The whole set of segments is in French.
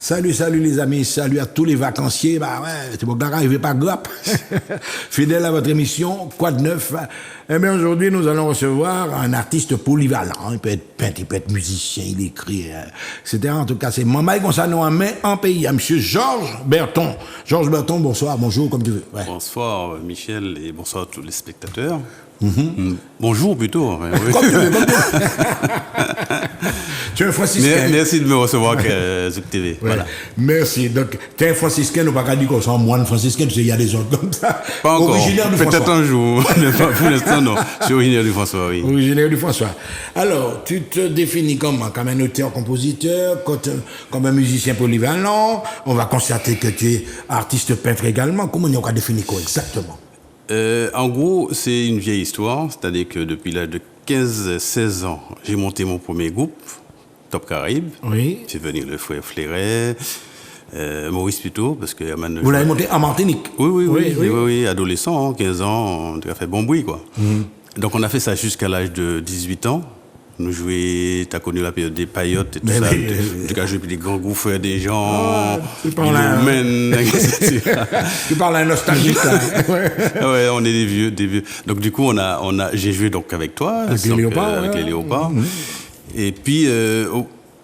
Salut, salut les amis, salut à tous les vacanciers. Bah ouais, c'est bon, n'arrivez pas grappe. Fidèle à votre émission, quoi de neuf? Eh bien, aujourd'hui, nous allons recevoir un artiste polyvalent. Il peut être peintre, il peut être musicien, il écrit, etc. En tout cas, c'est Mamaï Gonçalo en main en pays. À monsieur Georges Berton. Georges Berton, bonsoir, bonjour, comme tu veux. Ouais. Bonsoir, Michel, et bonsoir à tous les spectateurs. Bonjour plutôt. Ouais, oui. Comme tu veux, comme tu veux. Tu es un franciscain. Merci de me recevoir à Zouk TV. Ouais. Voilà. Merci. Donc, tu es un franciscain, nous pas qu'à dire qu'on soit moine franciscain, parce qu'il y a des autres comme ça. Pas encore. Originaire du Peut-être François. un jour. Pour l'instant, non. Je suis originaire du François, oui. Originaire du François. Alors, tu te définis comment? Comme un auteur-compositeur, comme un musicien polyvalent. On va constater que tu es artiste peintre également. Comment on va définir quoi exactement? En gros, c'est une vieille histoire. C'est-à-dire que depuis l'âge de 15-16 ans, j'ai monté mon premier groupe, Top Caraïbes. Oui. J'ai venu le frère Flairet, Maurice plutôt, parce que... Vous l'avez monté en Martinique? Oui, adolescent, hein, 15 ans, on a fait bon bruit, quoi. Donc on a fait ça jusqu'à l'âge de 18 ans. Nous jouions, tu as connu la période des paillotes et tout ça. En tout cas, j'ai joué des grands groupes frères des gens, tu parles à un nostalgique, là. Ouais, on est des vieux. Donc du coup, j'ai joué donc avec toi, avec les léopards. Avec les léopards. Et puis,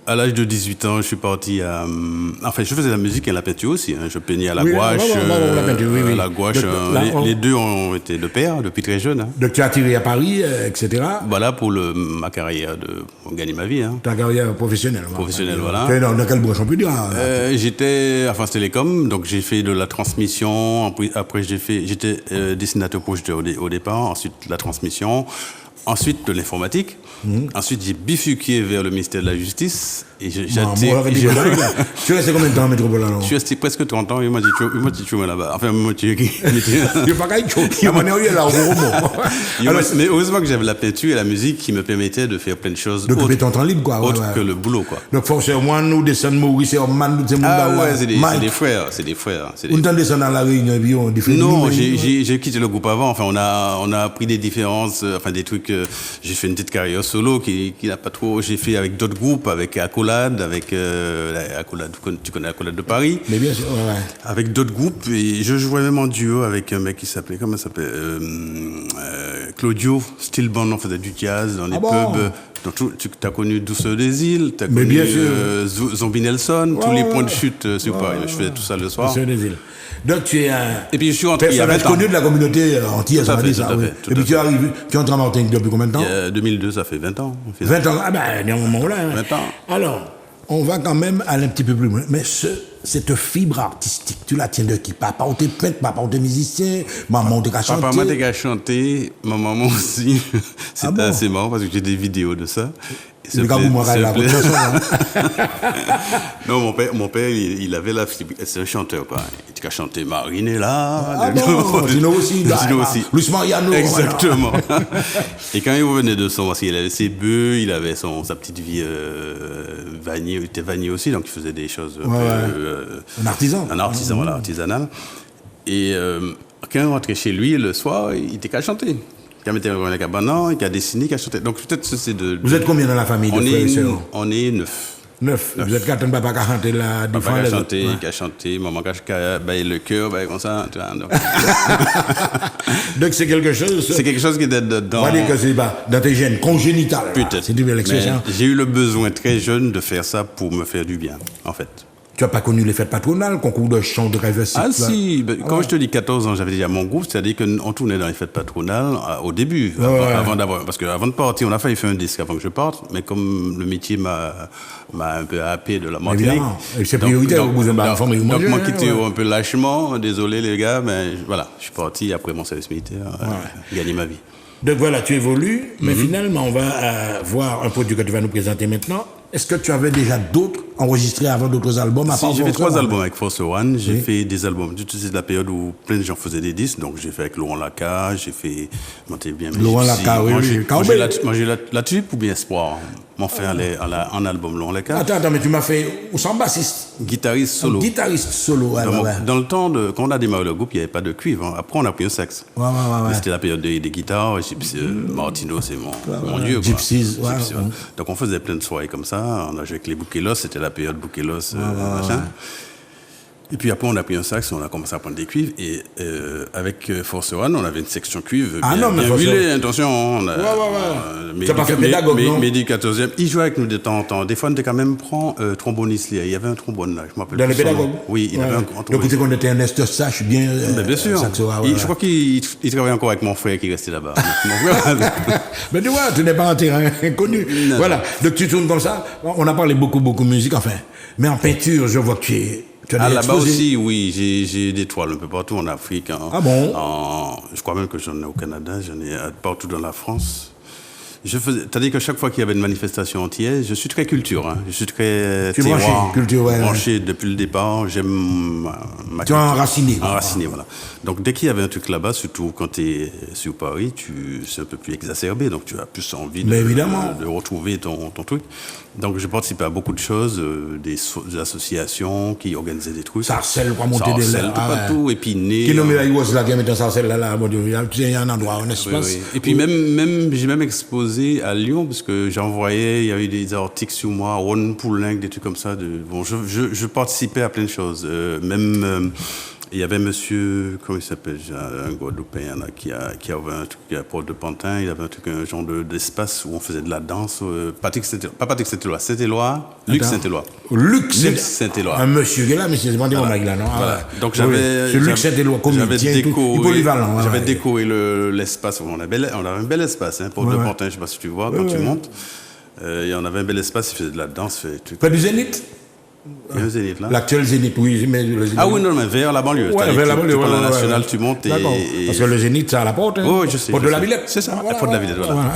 à l'âge de 18 ans, je suis parti à... Enfin, je faisais la musique et la peinture aussi. Hein. Je peignais à la gouache. La gouache. Les deux ont été de pair depuis très jeune. Hein. Donc tu as tiré à Paris, etc. Voilà pour ma carrière pour gagner ma vie. Hein. Ta carrière professionnelle. Professionnelle, voilà. Dans quelle branche on peut dire? J'étais à France Télécom, donc j'ai fait de la transmission. Après, j'étais dessinateur projeteur au départ. Ensuite, la transmission. Ensuite, de l'informatique. Ensuite, j'ai bifurqué vers le ministère de la Justice. Et tu es resté combien de temps en métropole alors? Je suis resté presque 30 ans. Il m'a dit tu es là-bas. Enfin, moi, tu es qui? Il pas qu'à Mais heureusement que j'avais la peinture et la musique qui me permettaient de faire plein de choses. D'occuper ton temps libre, quoi. Autre que le boulot, quoi. Donc, forcément, nous descendons Maurice et Orman, c'est des frères. On t'en descend à la Réunion et puis on diffère. Non, j'ai quitté le groupe avant. Enfin, on a pris des différences, enfin, des trucs. J'ai fait une petite carrière solo qui n'a pas trop. J'ai fait avec d'autres groupes, avec Accolade, tu connais Accolade de Paris. Mais bien sûr, ouais. Avec d'autres groupes, et je jouais même en duo avec un mec qui s'appelait, comment ça s'appelle, Claudio Stillband. On faisait du jazz dans les pubs. Donc, tu as connu Douceur des Îles, tu as connu Zombie Nelson, tous les points de chute sur Paris. Je faisais tout ça le soir. Douceur des Îles. Donc tu es un... Et puis je suis rentré il y a 20 ans. connu de la communauté antillaise, ça dit ça. Et puis tu es entré en Martinique depuis combien de temps? 2002, ça fait 20 ans. 20 ans, ah ben, il y a un moment là. 20 ans. Alors, on va quand même aller un petit peu plus loin. Mais cette fibre artistique, tu la tiens de qui? Papa, on t'es peintre, papa, on t'es musicien, maman, on t'es qu'à chanter. Papa, moi, t'es qu'à chanter, ma maman aussi. C'était assez marrant parce que j'ai des vidéos de ça. C'est le cas pour moi, la Non, mon père, il avait la fibre. C'est un chanteur, quoi. Il était qu'à chanter Marinella. Dino aussi. Luis Mariano. Exactement. Et quand il revenait de son, parce qu'il avait ses bœufs, il avait sa petite vie vanille, il était vanille aussi, donc il faisait des choses un artisan. Un artisan, voilà, artisanal. Et quand il rentrait chez lui le soir, il était qu'à chanter. Il mettait un cabanon, il a dessiné, il a chanté. Donc peut-être c'est de... Vous êtes combien dans la famille de frères et sœurs? On est 9. 9. Vous êtes quatre, papa qui a chanté la différence. Papa qui a chanté, maman qui a le cœur, comme ça. Donc c'est quelque chose... C'est quelque chose qui est dedans. On va dire que c'est dans tes gènes congénitales. Peut-être. C'est une belle expression. J'ai eu le besoin très jeune de faire ça pour me faire du bien, en fait. Tu n'as pas connu les fêtes patronales, concours de chant, de rêve? Ah si, quand je te dis 14 ans, j'avais déjà mon groupe, c'est-à-dire qu'on tournait dans les fêtes patronales au début, avant d'avoir... Parce qu'avant de partir, on a failli faire un disque avant que je parte, mais comme le métier m'a un peu happé de la Martinique. Évidemment, c'est prioritaire, vous avez ma famille. Donc moi quitté un peu lâchement, désolé les gars, mais voilà, je suis parti après mon service militaire, gagner ma vie. Donc voilà, tu évolues, mais finalement, on va voir un produit que tu vas nous présenter maintenant. Est-ce que tu avais déjà d'autres enregistrés avant d'autres albums? Si, j'ai fait 3 albums avec Force One. J'ai fait des albums. C'est la période où plein de gens faisaient des disques. Donc j'ai fait avec Laurent Laka, j'ai fait Montez bien. Laurent Laka, oui. J'ai la tulipe ou bien Espoir? M'en faire en album Laurent Laka. Attends, mais tu m'as fait où sans bassiste? Guitariste solo. Guitariste solo, Dans le temps, quand on a démarré le groupe, il n'y avait pas de cuivre. Après, on a pris un sax. C'était la période des guitares. Martino, c'est mon dieu. Gypsies. Donc on faisait plein de soirées comme ça. On a joué avec les Bouquelos, c'était la période Boukelos, machin. Et puis après, on a pris un sax, on a commencé à prendre des cuivres. Et avec Force One, on avait une section cuivre bien huilée, attention. Tu n'as pas fait pédagogue, non? Mais du 14e, il jouait avec nous de temps en temps. Des fois, on était quand même tromboniste. Il y avait un trombone là, je m'appelle. Dans les pédagogues? Oui, il avait un trombone. Donc, tu connaissais Ernest Sache bien. Bien sûr. Je crois qu'il travaille encore avec mon frère qui restait là-bas. Mais tu vois, tu n'es pas un terrain inconnu. Voilà. Donc, tu tournes comme ça. On a parlé beaucoup de musique, enfin. Mais en peinture, je vois que tu es. Là-bas aussi, oui, j'ai des toiles un peu partout en Afrique. Ah bon? Je crois même que j'en ai au Canada, j'en ai partout dans la France. C'est-à-dire que chaque fois qu'il y avait une manifestation entière, je suis très culture, hein. Je suis très terroir, branché depuis le départ. J'aime ma tu es enraciné. Enraciné, voilà. Donc dès qu'il y avait un truc là-bas, surtout quand tu es sur Paris, c'est un peu plus exacerbé, donc tu as plus envie de retrouver ton truc. Donc je participais à beaucoup de choses, des associations qui organisaient des trucs. Sarcelles, pour monter des lèvres. Tout, Épinay. Qui nomme la Yougoslavie, qui met un sarcelle là, il y a un endroit, un espace. Oui. Et puis j'ai même exposé à Lyon, parce que j'envoyais, il y a eu des articles sur moi, Ron Poulenc, des trucs comme ça. Je participais à plein de choses. Il y avait monsieur, comment il s'appelle, un Guadeloupéen là, qui avait un truc à Port de Pantin, il avait un genre d'espace où on faisait de la danse. Pas Patrick Saint-Éloi, Luc Saint-Éloi. Luc Saint-Éloi. Un monsieur qui est là, mais c'est pas des moments là, non? Voilà. Donc j'avais. Luc Saint-Éloi, J'avais décoré l'espace. On avait un bel espace, hein, Port de Pantin, je ne sais pas si tu vois, quand tu montes. On avait un bel espace, il faisait de la danse. Pas du Zénith? Il y a un Zénith là. L'actuel Zénith, oui. Mais le Zénith. Ah oui, non, mais vers la banlieue. Ouais, vers la banlieue. Tu prends la nationale, tu montes et. Parce que le Zénith, c'est à la porte. Oui, je sais. Porte de la Villette. C'est ça, la porte de la Villette, voilà.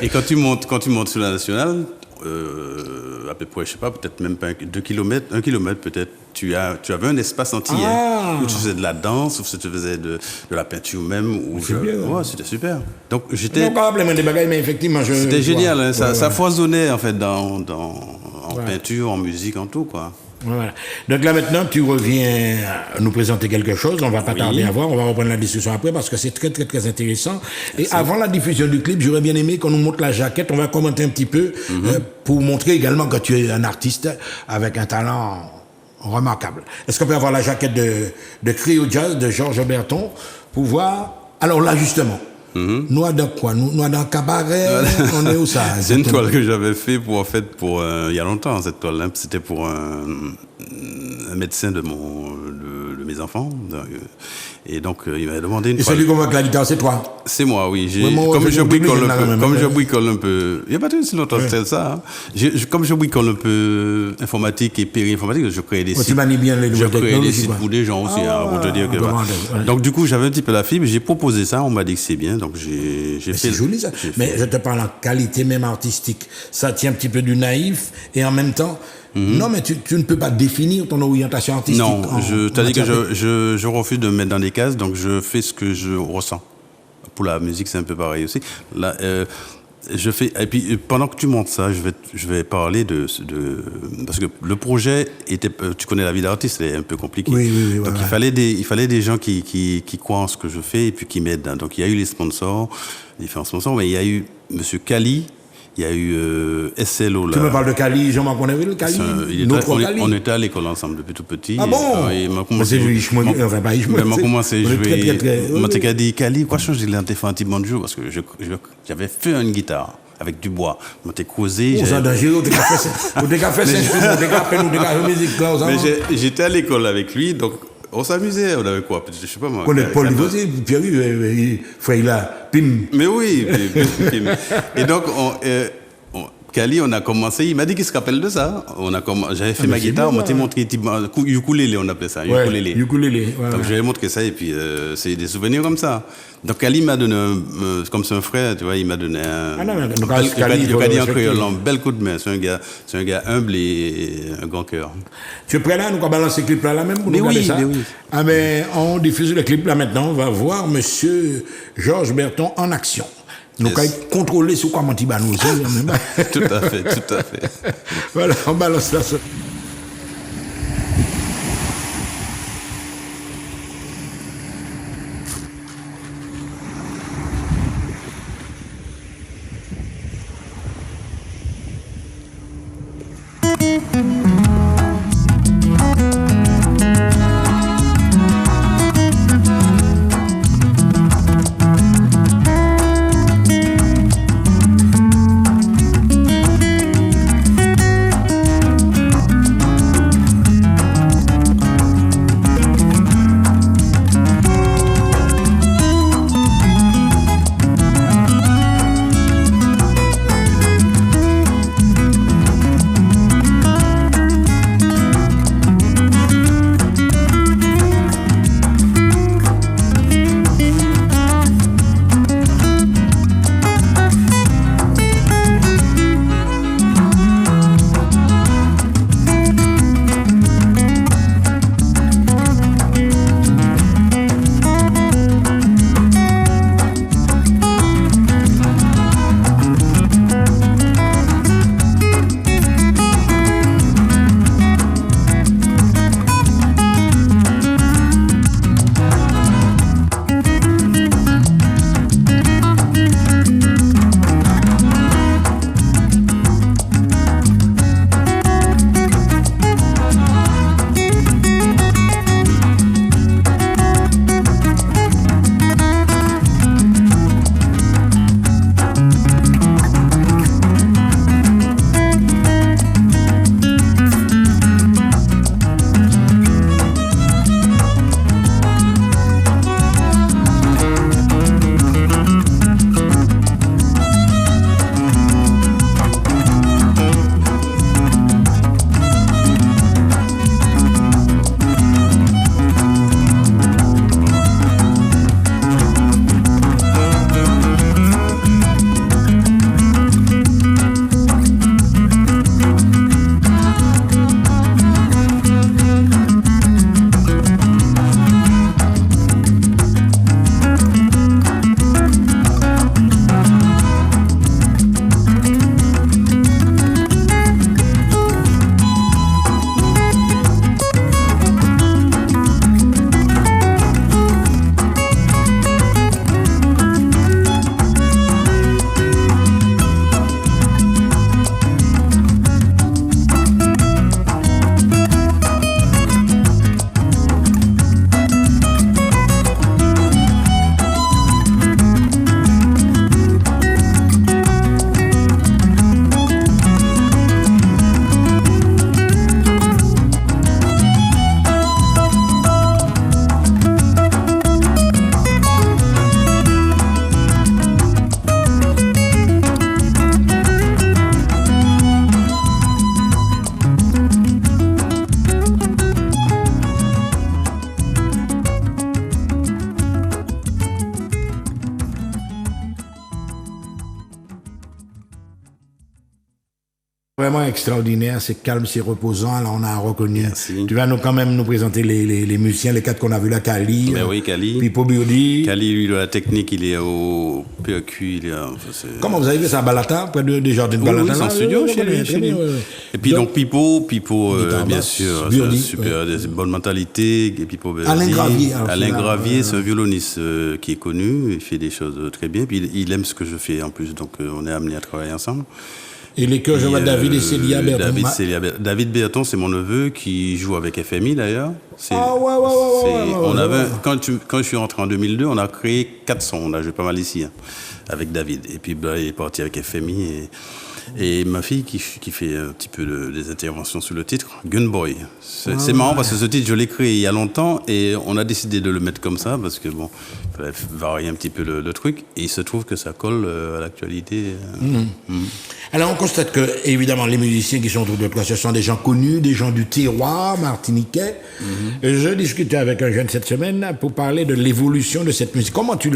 Et quand tu montes sur la nationale, à peu près, je sais pas, peut-être même pas 2 kilomètres, 1 kilomètre peut-être, tu avais un espace entier où tu faisais de la danse, où tu faisais de la peinture même. Ouais, c'était super. Donc j'étais. Mais effectivement, c'était génial, hein, ça foisonnait en fait en peinture, en musique, en tout, quoi. Voilà. Donc là maintenant, tu reviens nous présenter quelque chose. On va pas tarder à voir. On va reprendre la discussion après parce que c'est très très très intéressant. Et avant la diffusion du clip, j'aurais bien aimé qu'on nous montre la jaquette. On va commenter un petit peu pour montrer également que tu es un artiste avec un talent remarquable. Est-ce qu'on peut avoir la jaquette de Cryo Jazz de Georges Berton pour voir? Alors là justement. Nous dans quoi? Nous dans cabaret. On est où ça? C'est une toile que j'avais fait il y a longtemps, cette toile. Hein. C'était pour un médecin de mes enfants. Et donc il m'avait demandé une toile. Et celui qu'on voit avec la guitare, c'est toi? C'est moi, oui. Comme je bricole un peu, il n'y a pas si longtemps que ça. Hein. Comme je bricole un peu informatique et péri-informatique, je crée des sites. Tu manies bien les nouvelles technologies. Je crée des sites pour des gens aussi, pour te dire que. Donc du coup, j'avais un petit peu la fibre, j'ai proposé ça, on m'a dit que c'est bien, donc j'ai fait. C'est joli ça. Mais je te parle en qualité même artistique. Ça tient un petit peu du naïf et en même temps. Non, mais tu ne peux pas définir ton orientation artistique. Non, t'as dit que je refuse de me mettre dans des cases, donc je fais ce que je ressens. Pour la musique, c'est un peu pareil aussi. Là, je fais, et puis pendant que tu montes ça, je vais parler parce que le projet était, tu connais la vie d'artiste, c'est un peu compliqué. Oui, donc il fallait des gens qui croient en ce que je fais et puis qui m'aident. Donc il y a eu les sponsors, différents sponsors, mais il y a eu Monsieur Kali. Il y a eu SLO là. Tu me parles de Kali, Jean-Marc Cali, Kali. On était à l'école ensemble depuis tout petit. Ah bon? Il m'a commencé à jouer. Il m'a dit Kali, quoi changer de l'antéphane un petit bon jour parce que j'avais fait une guitare avec du bois. On t'ai causé. Mais j'étais à l'école avec lui, donc. On s'amusait, on avait quoi? Je sais pas moi. On est Paul Livosé, Pierre-Yves, Freyla, Pim. Mais oui, Pim. Et donc, Kali, on a commencé, il m'a dit qu'il se rappelle de ça. J'avais fait ma guitare, on m'a montré ukulélé, on appelait ça, ukulélé. Donc j'avais montré ça et puis c'est des souvenirs comme ça. Donc Kali m'a donné, comme c'est un frère, tu vois, il m'a donné un créole, un bel coup de main. C'est un gars humble et un grand cœur. Tu es prêt là? Nous allons balancer le clip là même pour nous regarder ça? Mais oui. Ah mais on diffuse le clip là maintenant, on va voir Monsieur Georges Berton en action. Nous allons contrôler sur quoi Montibanou aussi. Tout à fait. Voilà, on balance là. Vraiment extraordinaire, c'est calme, c'est reposant. Alors on a reconnu. Merci. Tu vas quand même nous présenter les musiciens, les 4 qu'on a vus là, Kali. Ben oui, Kali. Pipo Biodi. Kali, lui, de la technique, il est au PEQ. Comment vous avez fait ça à Balata, près des jardins de Balata? Oui, c'est en studio chez lui. Et puis donc Pipo, bien sûr, super, des bonnes mentalités. Et Pipo Alain Gravier, c'est un violoniste qui est connu, il fait des choses très bien. Puis il aime ce que je fais en plus, donc on est amenés à travailler ensemble. Et les chœurs, je vois David et Célia Berton. David Berton, c'est mon neveu qui joue avec FMI d'ailleurs. Quand je suis rentré en 2002, on a créé 4 sons. On a joué pas mal ici avec David. Et puis il est parti avec FMI et ma fille qui fait un petit peu des interventions sur le titre, Gunboy. C'est marrant parce que ce titre, je l'ai créé il y a longtemps et on a décidé de le mettre comme ça parce que bon, il fallait varier un petit peu le truc. Et il se trouve que ça colle à l'actualité. Alors on constate que, évidemment, les musiciens qui sont autour de toi, ce sont des gens connus, des gens du terroir martiniquais. Je discutais avec un jeune cette semaine pour parler de l'évolution de cette musique. Comment tu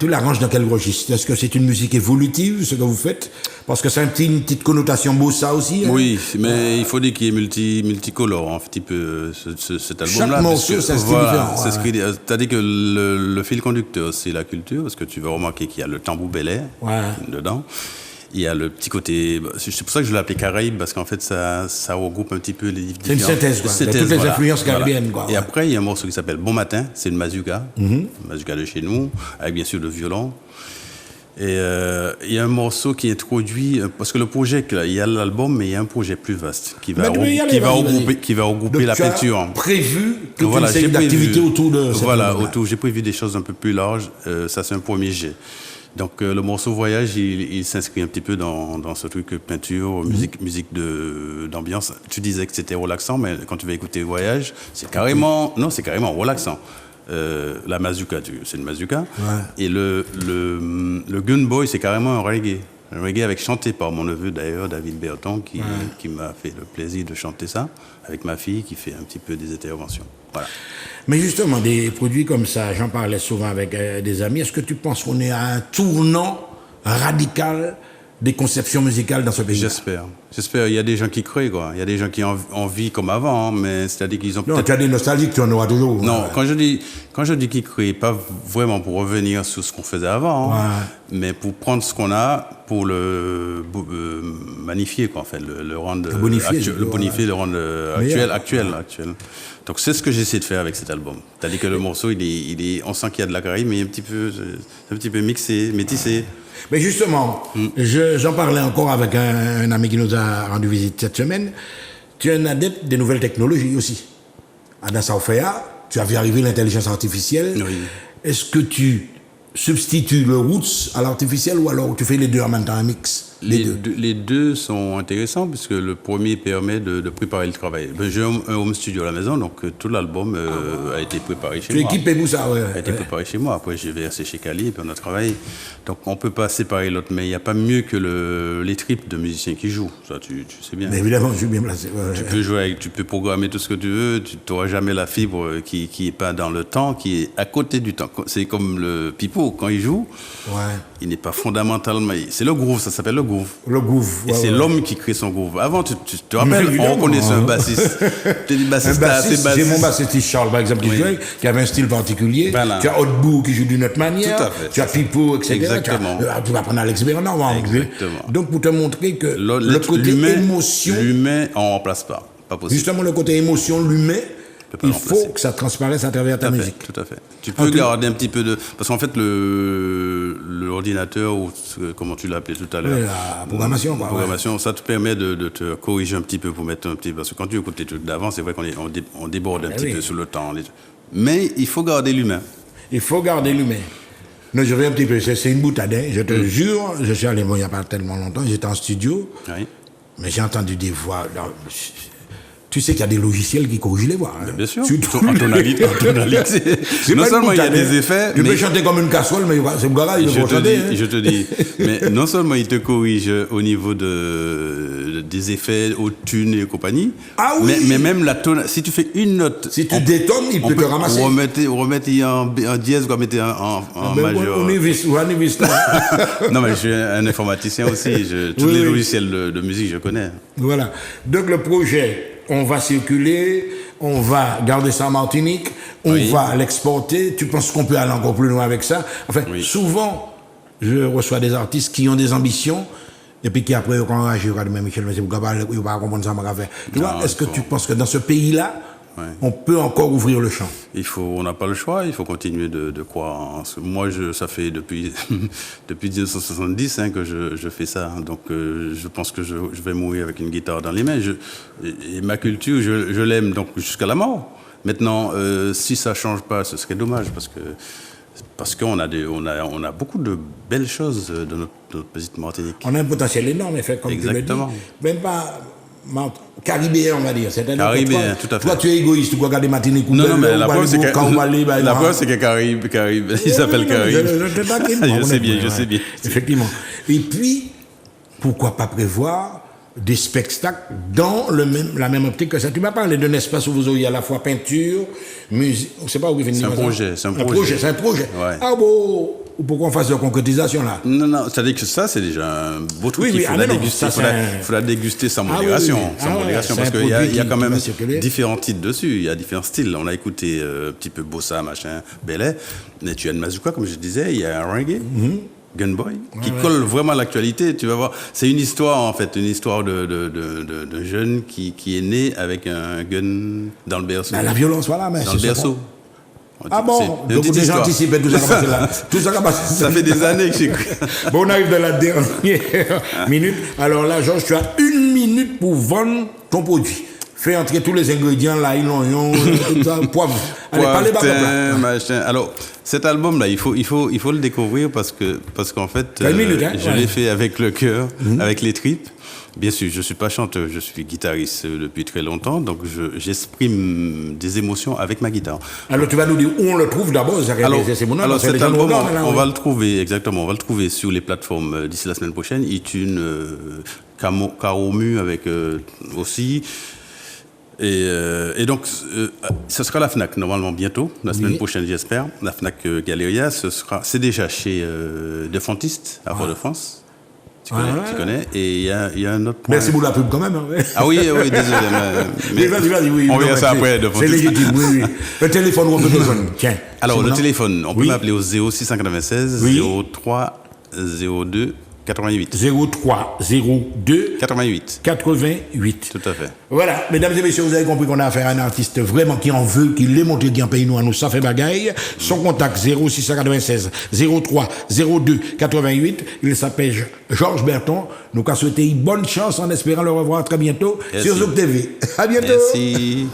l'arranges dans quel registre? Est-ce que c'est une musique évolutive, ce que vous faites? Parce que c'est une petite connotation bossa aussi. Oui, mais il faut dire qu'il est multicolore, un petit peu, cet album-là. Chaque morceau, c'est un style différent. C'est-à-dire que le fil conducteur, c'est la culture, parce que tu vas remarquer qu'il y a le tambour belay dedans. Il y a le petit côté... C'est pour ça que je l'ai appelé Caraïbes, parce qu'en fait, ça regroupe un petit peu les différents... C'est une synthèse, quoi. Il y a toutes les influences caribéennes, quoi. Et après, il y a un morceau qui s'appelle Bon Matin, c'est une mazurka, mazurka de chez nous, avec bien sûr le violon. Et il y a un morceau qui introduit... Parce que le projet, il y a l'album, mais il y a un projet plus vaste qui va regrouper la peinture. Donc, tu as prévu toute une série d'activités autour de cette j'ai prévu des choses un peu plus larges. Ça, c'est un premier jet. Donc le morceau Voyage, il s'inscrit un petit peu dans ce truc peinture, musique d'ambiance. Tu disais que c'était relaxant, mais quand tu vas écouter Voyage, c'est carrément relaxant. La mazurka, c'est une mazurka. Et le Gunboy, c'est carrément un reggae. Un reggae chanté par mon neveu d'ailleurs, David Berton, qui m'a fait le plaisir de chanter ça, avec ma fille qui fait un petit peu des interventions. Voilà. Mais justement, des produits comme ça, j'en parlais souvent avec des amis, est-ce que tu penses qu'on est à un tournant radical des conceptions musicales dans ce pays? J'espère. Il y a des gens qui créent, quoi. Il y a des gens qui en vivent comme avant, mais c'est-à-dire qu'ils ont peut-être... Non, tu as des nostalgiques, tu en auras toujours. Non, quand je dis qu'ils créent, pas vraiment pour revenir sur ce qu'on faisait avant, mais pour prendre ce qu'on a, pour le magnifier, quoi, en fait, le rendre bonifier, le rendre actuel. Donc c'est ce que j'essaie de faire avec cet album. C'est-à-dire que le morceau, on sent qu'il y a de la Caraïbe, mais un petit peu mixé, métissé. Mais justement, j'en parlais encore avec un ami qui nous a rendu visite cette semaine. Tu es un adepte des nouvelles technologies aussi. À Nassau-Féa, tu as vu arriver l'intelligence artificielle. Oui. Est-ce que tu substitues le roots à l'artificiel ou alors tu fais les deux en même temps, un mix? Les deux sont intéressants puisque le premier permet de préparer le travail. J'ai un home studio à la maison, donc tout l'album a été préparé chez moi. Tu équipes pour ça, a été préparé chez moi. Après, j'ai versé chez Kali et puis on a travaillé. Donc on ne peut pas séparer l'autre, mais il n'y a pas mieux que les tripes de musiciens qui jouent. Ça, tu sais bien. Mais évidemment, je suis bien placé. Tu peux jouer tu peux programmer tout ce que tu veux. Tu n'auras jamais la fibre qui n'est pas dans le temps, qui est à côté du temps. C'est comme le pipeau, quand il joue, il n'est pas fondamentalement... C'est le groove, ça s'appelle le groove. Le groove. Et c'est l'homme qui crée son groove. Avant, tu te rappelles, on reconnaissait un bassiste. C'est mon bassiste Charles, par exemple, qui avait un style particulier. Voilà. Tu as Hotbou qui joue d'une autre manière. Tout à fait. Tu as Pipo, etc. Exactement. Tu vas prendre Alex Bernard. Exactement. Donc, pour te montrer que le côté émotion... L'humain, on ne remplace pas. Pas possible. Justement, le côté émotion, l'humain... Il faut que ça transparaisse à travers ta musique. Tout à fait. Tu peux garder un petit peu de... Parce qu'en fait, l'ordinateur, ou comment tu l'as appelé tout à l'heure... La programmation, quoi. Programmation, ça te permet de te corriger un petit peu pour mettre un petit... Parce que quand tu écoutes les trucs d'avant, c'est vrai qu'on déborde un petit peu sur le temps. Mais il faut garder l'humain. Il faut garder l'humain. Non, je vais un petit peu... C'est une boutade, hein. Je te jure, je suis allé, il n'y a pas tellement longtemps, j'étais en studio, mais j'ai entendu des voix... Tu sais qu'il y a des logiciels qui corrigent les voix. Hein. Bien sûr. En tonalité. Non seulement il y a des effets. Tu peux chanter comme une casserole, mais c'est un gars, il peut chanter. Je te dis. Mais non seulement il te corrige au niveau des effets, aux tunes et compagnie. Ah oui. Mais même la tonalité. Si tu fais une note. Si tu détonnes, il peut te ramasser. Remettre en dièse, ou remettre en majeur. On y vise. Non, mais je suis un informaticien aussi. Tous les logiciels de musique, je connais. Voilà. Donc le projet. On va circuler, on va garder ça en Martinique, on va l'exporter. Tu penses qu'on peut aller encore plus loin avec ça? Enfin, souvent, je reçois des artistes qui ont des ambitions, et puis qui après, quand je regarde Michel, mais c'est pourquoi il va comprendre ça, tu vois, est-ce que tu penses que dans ce pays-là, on peut encore ouvrir le champ? On n'a pas le choix, il faut continuer de croire. Moi, ça fait depuis 1970 que je fais ça. Donc, je pense que je vais mourir avec une guitare dans les mains. Et ma culture, je l'aime donc jusqu'à la mort. Maintenant, si ça ne change pas, ce serait dommage parce qu'on a beaucoup de belles choses dans notre petite Martinique. On a un potentiel énorme, en fait, comme exactement. tu le dis. Même pas... Caribéen, on va dire. Caribéen, tout à fait. Toi, tu es égoïste, tu regardes Martinique ou non, mais la preuve, c'est que Caraïbe, il s'appelle Caraïbe. Je sais bien. Effectivement. Et puis, pourquoi pas prévoir des spectacles dans la même optique que ça? Tu m'as parlé d'un espace où vous auriez à la fois peinture, musique, on ne sait pas où il C'est un projet. C'est un projet. Ouais. Ah bon, pourquoi on fasse de la concrétisation là? Non, c'est-à-dire que ça, c'est déjà un beau truc. Il faut la déguster sans modération. Parce qu'il y a quand même différents titres dessus, il y a différents styles. On a écouté un petit peu Bossa, machin, Belay, mais tu as une mazouka, comme je disais, il y a un reggae. Gunboy, qui colle vraiment à l'actualité, tu vas voir. C'est une histoire, en fait, de jeune qui est né avec un gun dans le berceau. La violence, voilà, mais dans le berceau. Ah bon, donc déjà anticipé tout ça qui va là. Tout ça qui va ça fait des années que j'écoute. Bon, on arrive dans la dernière minute. Alors là, Georges, tu as 1 minute pour vendre ton produit. Fais entrer tous les ingrédients, l'ail, l'oignon, tout ça, poivre. Allez, parlez machin. Alors, cet album-là, il faut le découvrir parce qu'en fait, je l'ai fait avec le cœur, avec les tripes. Bien sûr, je ne suis pas chanteur, je suis guitariste depuis très longtemps, donc j'exprime des émotions avec ma guitare. Alors, tu vas nous dire où on le trouve d'abord, alors cet album, on va le trouver, exactement, on va le trouver sur les plateformes d'ici la semaine prochaine, iTunes, Caromu avec aussi. Et donc, ce sera la FNAC normalement bientôt, la semaine prochaine j'espère. La FNAC Galeria, c'est déjà chez De Fontiste à Fort-de-France. Tu connais. Et il y a un autre point. Merci pour la pub quand même. Ah oui, désolé. Mais vas-y, oui. On verra ça après. C'est légitime, oui. Le téléphone ou le téléphone, tiens. Alors, le téléphone, on peut m'appeler au 0696 03 02 88. 03 02 88. Tout à fait. Voilà, mesdames et messieurs, vous avez compris qu'on a affaire à un artiste vraiment qui en veut, qui l'est montré, qui en paye nous à nous, ça fait bagaille. Son contact 0696 03 02 88. Il s'appelle Georges Berton. Nous avons souhaité bonne chance en espérant le revoir très bientôt sur Zouk TV. À bientôt. Merci.